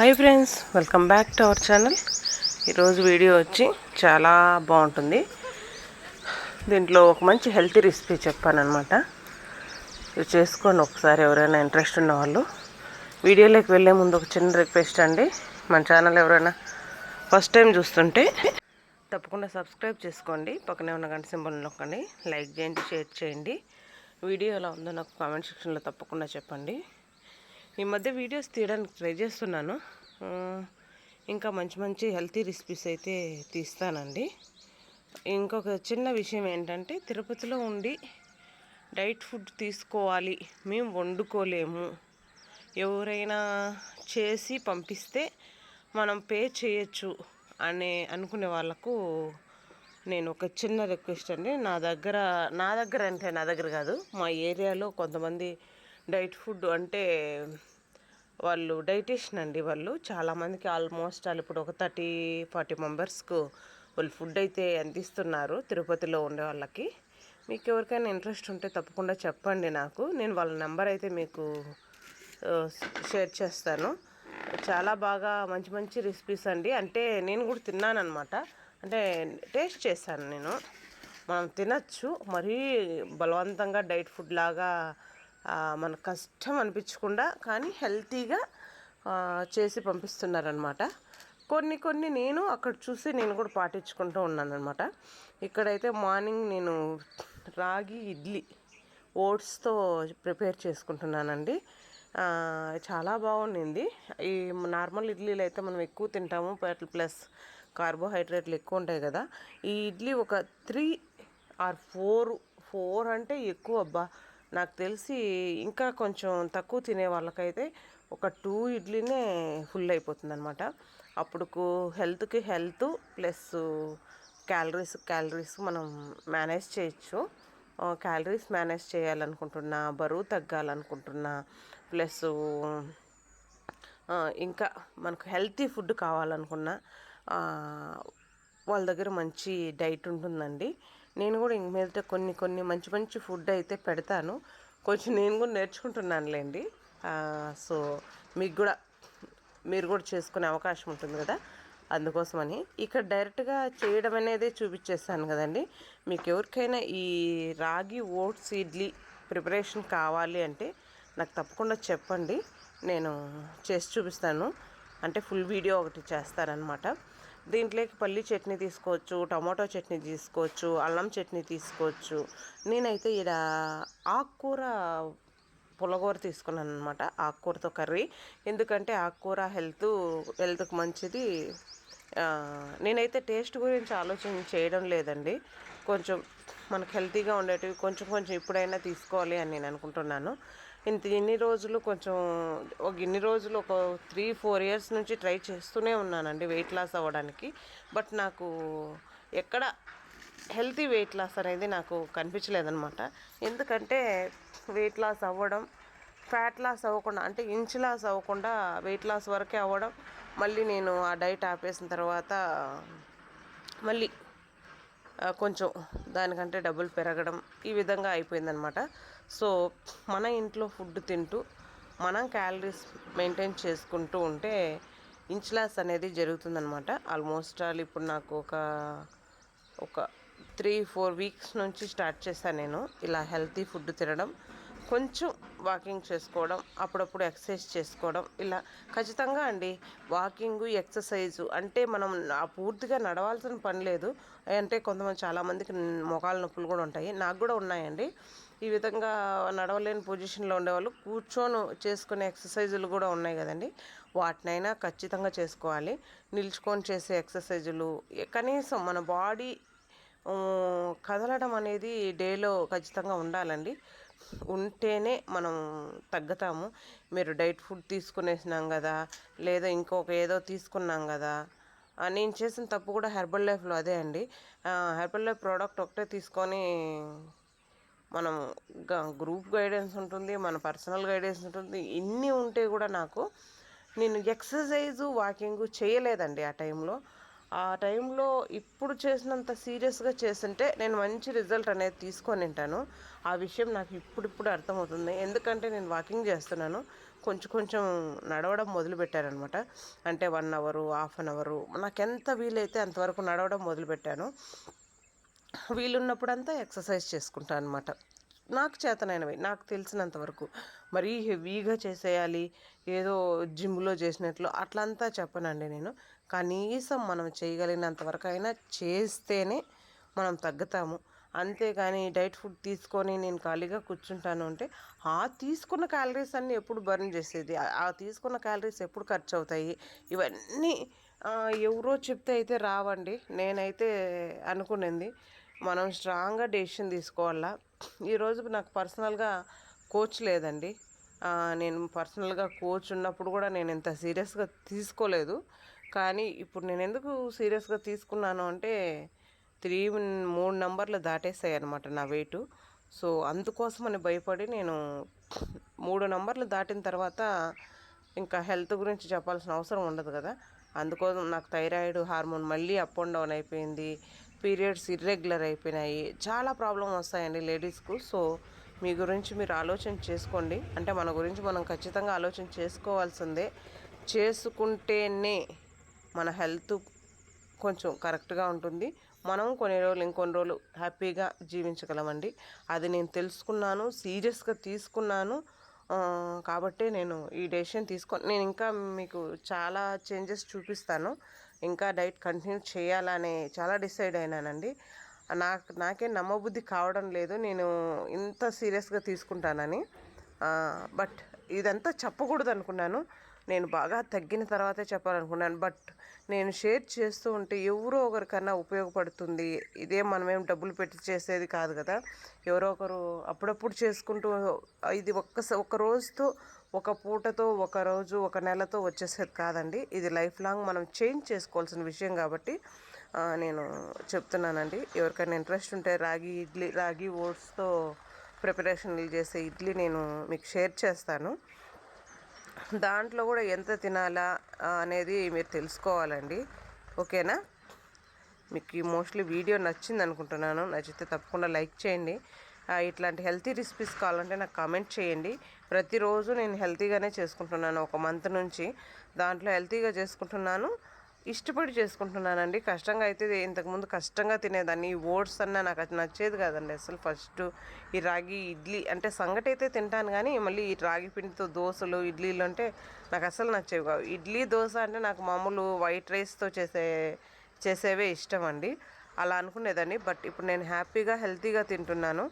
Hi friends, welcome back to our channel. ఈరోజు video వచ్చి చాలా బాగుంటుంది. దీంట్లో ఒక మంచి హెల్తీ రెసిపీ చెప్పానమాట. ఇది చేసుకొని ఒకసారి ఎవరైనా ఇంట్రెస్ట్ ఉన్న వాళ్ళు. వీడియోలోకి వెళ్ళే ముందు ఒక చిన్న రిక్వెస్ట్ అండి, మన ఛానల్ ఎవరైనా ఫస్ట్ టైం చూస్తుంటే తప్పకుండా సబ్స్క్రైబ్ చేసుకోండి. పక్కనే ఉన్న గంట సింబల్ నొక్కండి, లైక్ చేయండి, షేర్ చేయండి. వీడియో ఎలా ఉందో నాకు కామెంట్ సెక్షన్లో తప్పకుండా చెప్పండి. ఈ మధ్య వీడియోస్ తీయడానికి ట్రై చేస్తున్నాను. ఇంకా మంచి మంచి హెల్తీ రెసిపీస్ అయితే తీస్తానండి. ఇంకొక చిన్న విషయం ఏంటంటే, తిరుపతిలో ఉండి డైట్ ఫుడ్ తీసుకోవాలి, మేము వండుకోలేము, ఎవరైనా చేసి పంపిస్తే మనం పే చేయొచ్చు అనుకునే వాళ్ళకు నేను ఒక చిన్న రిక్వెస్ట్ అండి. నా దగ్గర కాదు, మా ఏరియాలో కొంతమంది డైట్ ఫుడ్ అంటే వాళ్ళు డైటీషియన్ అండి. వాళ్ళు చాలామందికి ఆల్మోస్ట్ వాళ్ళు ఇప్పుడు ఒక 30-40 మెంబర్స్కు వాళ్ళు ఫుడ్ అయితే అందిస్తున్నారు తిరుపతిలో ఉండే వాళ్ళకి. మీకు ఎవరికైనా ఇంట్రెస్ట్ ఉంటే తప్పకుండా చెప్పండి నాకు. నేను వాళ్ళ నెంబర్ అయితే మీకు షేర్ చేస్తాను. చాలా బాగా మంచి మంచి రెసిపీస్ అండి. అంటే నేను కూడా తిన్నానమాట. అంటే టేస్ట్ చేశాను నేను. మనం తినచ్చు, మరీ బలవంతంగా డైట్ ఫుడ్ లాగా మనకు కష్టం అనిపించకుండా కానీ హెల్తీగా చేసి పంపిస్తున్నారనమాట. కొన్ని నేను అక్కడ చూసి నేను కూడా పాటించుకుంటూ ఉన్నానమాట. ఇక్కడైతే మార్నింగ్ నేను రాగి ఇడ్లీ ఓట్స్తో ప్రిపేర్ చేసుకుంటున్నానండి. చాలా బాగుండింది. ఈ నార్మల్ ఇడ్లీలు అయితే మనం ఎక్కువ తింటాము, ప్లస్ కార్బోహైడ్రేట్లు ఎక్కువ ఉంటాయి కదా. ఈ ఇడ్లీ ఒక 3 or 4 అంటే ఎక్కువ అబ్బా. నాకు తెలిసి ఇంకా కొంచెం తక్కువ తినే వాళ్ళకైతే ఒక 2 ఇడ్లీనే ఫుల్ అయిపోతుంది అనమాట. అప్పుడు హెల్త్కి హెల్త్ ప్లస్ క్యాలరీస్ మనం మేనేజ్ చేయొచ్చు. క్యాలరీస్ మేనేజ్ చేయాలనుకుంటున్నా, బరువు తగ్గాలనుకుంటున్నా, ప్లస్ ఇంకా మనకు హెల్తీ ఫుడ్ కావాలనుకున్నా వాళ్ళ దగ్గర మంచి డైట్ ఉంటుందండి. నేను కూడా ఇంక మీద కొన్ని మంచి ఫుడ్ అయితే పెడతాను. కొంచెం నేను కూడా నేర్చుకుంటున్నానులేండి. సో మీరు కూడా చేసుకునే అవకాశం ఉంటుంది కదా, అందుకోసమని ఇక్కడ డైరెక్ట్గా చేయడం అనేది చూపించేస్తాను కదండి. మీకు ఎవరికైనా ఈ రాగి ఓట్స్ ఇడ్లీ ప్రిపరేషన్ కావాలి అంటే నాకు తప్పకుండా చెప్పండి, నేను చేసి చూపిస్తాను. అంటే ఫుల్ వీడియో ఒకటి చేస్తారనమాట. దీంట్లోకి పల్లి చట్నీ తీసుకోవచ్చు, టమాటో చట్నీ తీసుకోవచ్చు, అల్లం చట్నీ తీసుకోవచ్చు. నేనైతే ఇక్కడ ఆకుకూర పులగూర తీసుకున్నాను అనమాట, ఆకుకూరతో కర్రీ. ఎందుకంటే ఆకుకూర హెల్త్కి మంచిది. నేనైతే టేస్ట్ గురించి ఆలోచన చేయడం లేదండి. కొంచెం మనకు హెల్తీగా ఉండేటివి కొంచెం ఇప్పుడైనా తీసుకోవాలి అని నేను అనుకుంటున్నాను. ఇన్ని రోజులు ఒక 3-4 ఇయర్స్ నుంచి ట్రై చేస్తూనే ఉన్నానండి వెయిట్ లాస్ అవ్వడానికి. బట్ నాకు ఎక్కడ హెల్తీ వెయిట్ లాస్ అనేది నాకు కనిపించలేదన్నమాట. ఎందుకంటే వెయిట్ లాస్ అవ్వడం, ఫ్యాట్ లాస్ అవ్వకుండా, అంటే ఇంచ్ లాస్ అవ్వకుండా వెయిట్ లాస్ వరకే అవ్వడం, మళ్ళీ నేను ఆ డైట్ ఆపేసిన తర్వాత మళ్ళీ కొంచెం దానికంటే డబ్బులు పెరగడం, ఈ విధంగా అయిపోయిందనమాట. సో మన ఇంట్లో ఫుడ్ తింటూ మనం క్యాలరీస్ మెయింటైన్ చేసుకుంటూ ఉంటే ఇంచ్ లాస్ అనేది జరుగుతుందనమాట. ఆల్మోస్ట్ ఇప్పుడు నాకు ఒక 3-4 వీక్స్ నుంచి స్టార్ట్ చేశాను నేను ఇలా హెల్తీ ఫుడ్ తినడం. కొంచెం వాకింగ్ చేసుకోవడం, అప్పుడప్పుడు ఎక్సర్సైజ్ చేసుకోవడం, ఇలా ఖచ్చితంగా అండి. వాకింగు, ఎక్సర్సైజు అంటే మనం పూర్తిగా నడవాల్సిన పని లేదు. అంటే చాలామందికి మోకాళ్ళ నొప్పులు కూడా ఉంటాయి, నాకు కూడా ఉన్నాయండి. ఈ విధంగా నడవలేని పొజిషన్లో ఉండేవాళ్ళు కూర్చొని చేసుకునే ఎక్సర్సైజులు కూడా ఉన్నాయి కదండి. వాటినైనా ఖచ్చితంగా చేసుకోవాలి. నిల్చుకొని చేసే ఎక్సర్సైజులు, కనీసం మన బాడీ కదలడం అనేది డేలో ఖచ్చితంగా ఉండాలండి. ఉంటేనే మనం తగ్గుతాము. మీరు డైట్ ఫుడ్ తీసుకునేసినాం కదా, లేదా ఇంకొక ఏదో తీసుకున్నాం కదా. నేను చేసిన తప్పు కూడా హెర్బల్ లైఫ్లో అదే అండి. హెర్బల్ లైఫ్ ప్రోడక్ట్ ఒకటే తీసుకొని మనం గ్రూప్ గైడెన్స్ ఉంటుంది, మన పర్సనల్ గైడెన్స్ ఉంటుంది, ఇన్ని ఉంటే కూడా నేను ఎక్సర్సైజు వాకింగ్ చేయలేదండి ఆ టైంలో. ఇప్పుడు చేసినంత సీరియస్గా చేస్తుంటే నేను మంచి రిజల్ట్ అనేది తీసుకొని ఉంటాను. ఆ విషయం నాకు ఇప్పుడు అర్థమవుతుంది. ఎందుకంటే నేను వాకింగ్ చేస్తున్నాను, కొంచెం కొంచెం నడవడం మొదలుపెట్టానమాట. అంటే 1 అవరు, హాఫ్ అన్ అవరు నాకెంత వీలైతే అంతవరకు నడవడం మొదలుపెట్టాను. వీలున్నప్పుడంతా ఎక్సర్సైజ్ చేసుకుంటా అనమాట. నాకు చేతనైనవి, నాకు తెలిసినంత వరకు. మరీ హెవీగా చేసేయాలి, ఏదో జిమ్‌లో చేసినట్లు అట్లంతా చెప్పనండి నేను. కనీసం మనం చేయగలిగినంత వరకైనా చేస్తేనే మనం తగ్గుతాము. అంతేగాని డైట్ ఫుడ్ తీసుకొని నేను ఖాళీగా కూర్చుంటాను అంటే, ఆ తీసుకున్న క్యాలరీస్ అన్నీ ఎప్పుడు బర్న్ చేసేది? ఆ తీసుకున్న క్యాలరీస్ ఎప్పుడు ఖర్చవుతాయి? ఇవన్నీ ఎవరో చెప్తే అయితే రావండి. నేనైతే అనుకునింది మనం స్ట్రాంగ్‌గా డెసిషన్ తీసుకోవాలా. ఈరోజు నాకు పర్సనల్‌గా కోచ్ లేదండి. నేను పర్సనల్‌గా కోచ్ ఉన్నప్పుడు కూడా నేను ఇంత సీరియస్‌గా తీసుకోలేదు. కానీ ఇప్పుడు నేనెందుకు సీరియస్‌గా తీసుకున్నాను అంటే 3 నంబర్లు దాటేసాయన్నమాట నా వెయిటు. సో, అందుకోసమని భయపడి నేను 3 నంబర్లు దాటిన తర్వాత ఇంకా హెల్త్ గురించి చెప్పాల్సిన అవసరం ఉండదు కదా! అందుకోసం నాకు థైరాయిడ్ హార్మోన్ మళ్ళీ అప్ అండ్ డౌన్ అయిపోయింది. పీరియడ్స్ ఇర్రెగ్యులర్ అయిపోయినాయి. చాలా ప్రాబ్లమ్ వస్తాయండి లేడీస్‌కు. సో, మీ గురించి మీరు ఆలోచన చేసుకోండి. అంటే మన గురించి మనం ఖచ్చితంగా ఆలోచన చేసుకోవాల్సిందే. చేసుకుంటేనే మన హెల్త్ కొంచెం కరెక్ట్‌గా ఉంటుంది. మనం కొన్ని రోజులు ఇంకొన్ని రోజులు హ్యాపీగా జీవించగలమండి. అది నేను తెలుసుకున్నాను. సీరియస్‌గా తీసుకున్నాను. కాబట్టే నేను ఈ డెసిషన్ నేను ఇంకా మీకు చాలా చేంజెస్ చూపిస్తాను. ఇంకా డైట్ కంటిన్యూ చేయాలనే చాలా డిసైడ్ అయినానండి. నాకే నమ్మబుద్ధి కావడం లేదు నేను ఇంత సీరియస్‌గా తీసుకుంటానని. బట్ ఇదంతా చెప్పకూడదనుకున్నాను. నేను బాగా తగ్గిన తర్వాతే చెప్పాలనుకున్నాను. బట్ నేను షేర్ చేస్తూ ఉంటే ఎవరో ఒకరికన్నా ఉపయోగపడుతుంది. ఇదే మనమేం డబ్బులు పెట్టి చేసేది కాదు కదా! ఎవరో ఒకరు అప్పుడప్పుడు చేసుకుంటూ ఇది ఒక రోజుతో, ఒక పూటతో, ఒక రోజు, ఒక నెలతో వచ్చేసేది కాదండి. ఇది లైఫ్ లాంగ్ మనం చేంజ్ చేసుకోవాల్సిన విషయం కాబట్టి నేను చెప్తున్నానండి. ఎవరికైనా ఇంట్రెస్ట్ ఉంటే రాగి ఓట్స్‌తో ప్రిపరేషన్‌లు చేసే ఇడ్లీ నేను మీకు షేర్ చేస్తాను. దాంట్లో కూడా ఎంత తినాలా అనేది మీరు తెలుసుకోవాలండి. ఓకేనా? మీకు మోస్ట్లీ వీడియో నచ్చింది అనుకుంటున్నాను. నచ్చితే తప్పకుండా లైక్ చేయండి. ఇట్లాంటి హెల్తీ రెసిపీస్ కావాలంటే నాకు కామెంట్ చేయండి. ప్రతిరోజు నేను హెల్తీగానే చేసుకుంటున్నాను. ఒక మంత్ నుంచి దాంట్లో హెల్తీగా చేసుకుంటున్నాను. ఇష్టపడి చేసుకుంటున్నానండి. కష్టంగా అయితే ఇంతకుముందు కష్టంగా తినేదాన్ని. ఓట్స్ అన్నా నాకు అది నచ్చేది కాదండి అసలు. ఫస్ట్ ఈ రాగి ఇడ్లీ అంటే సంగటి అయితే తింటాను కానీ మళ్ళీ ఈ రాగి పిండితో దోశలు ఇడ్లీలు అంటే నాకు అసలు నచ్చేవి కావు. ఇడ్లీ దోశ అంటే నాకు మామూలు వైట్ రైస్తో చేసేవే ఇష్టం అండి. అలా అనుకునేదాన్ని. బట్ ఇప్పుడు నేను హ్యాపీగా హెల్తీగా తింటున్నాను.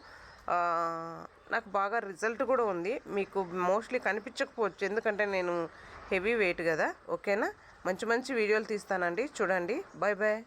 నాకు బాగా రిజల్ట్ కూడా ఉంది. మీకు మోస్ట్లీ కనిపించకపోవచ్చు ఎందుకంటే నేను హెవీ వెయిట్ కదా. ఓకేనా? మంచి మంచి వీడియోలు తీస్తానండి, చూడండి. Bye bye.